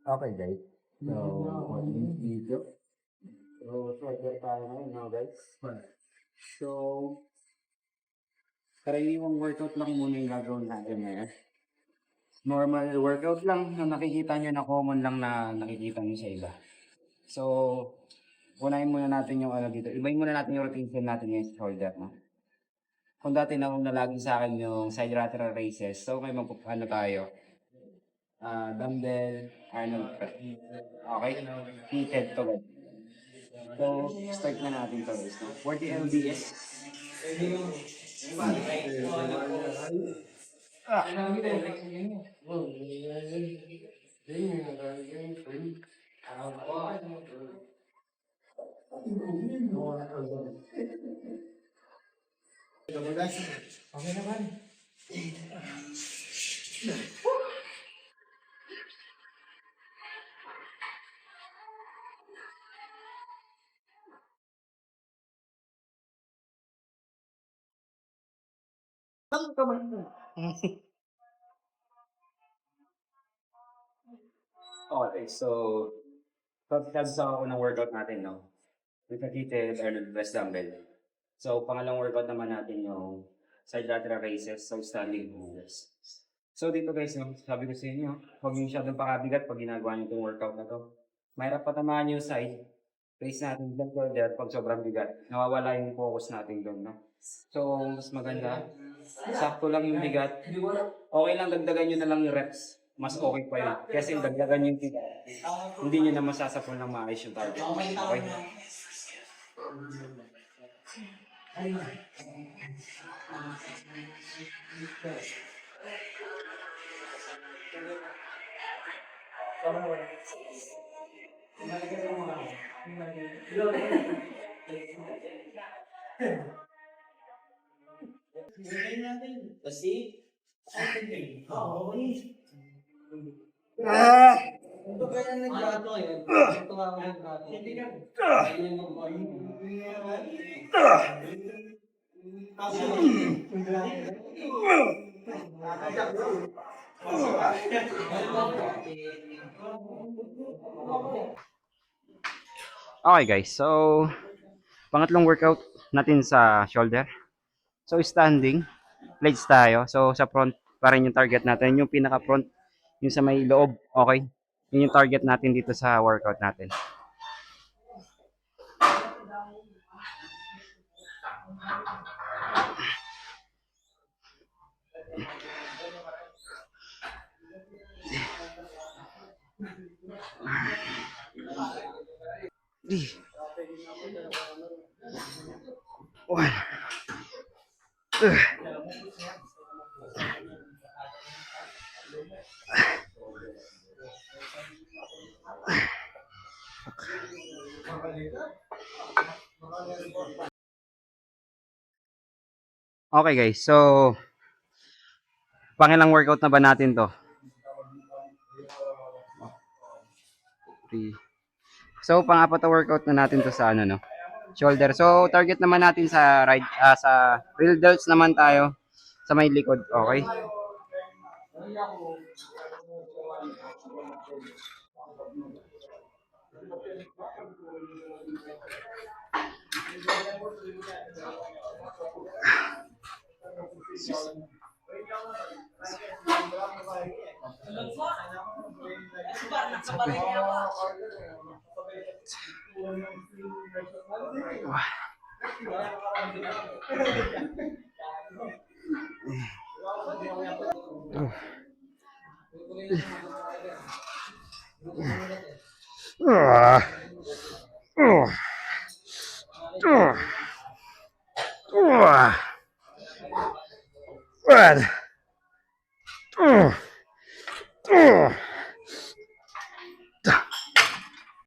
Okay guys, so for this video, so shorter tayo ngayon no guys. So, karaniwang workout lang muna yung gagawin natin ngayon. Normal workout lang na nakikita nyo na common lang na nakikita nyo sa iba. So, unahin muna natin yung ano dito. Ibahin muna natin yung rotation natin ngayon sa shoulder. No? Kung dati na lagi sa akin yung side lateral raises, so may ano tayo. Dumbbell, Arnold press. Okay? Heated to guys. So, start na natin to guys. No? 40 lbs. Okay naman. Okay, so sa ako ng workout natin, no? With a heated Arnold press dumbbell. So, pangalawang workout naman natin yung side lateral raises, so standing movements. So, dito guys, no, sabi ko sa inyo, huwag yung masyadong pakabigat pag ginagawa nyo itong workout na to. Mahirap patamaan yung side. Raise natin yung shoulder pag sobrang bigat. Nawawala yung focus natin doon, no? So, mas maganda. Sakto lang yung bigat. Okay lang, dagdagan nyo na lang yung reps. Mas okay pa yun. Kasi dagdagan yung bigat. Hindi nyo na masasapon ng maayos yung target. Okay? Okay guys, so pangatlong workout natin sa shoulder. So standing, legs tayo. So sa front pa rin yung target natin, yung pinaka front, yung sa may loob, okay? Yun yung target natin dito sa workout natin. Okay guys, so pangilang workout na ba natin to? So pang-apat na workout na natin to sa ano no? Shoulder. So target naman natin sa right sa real delts naman tayo sa may likod, okay?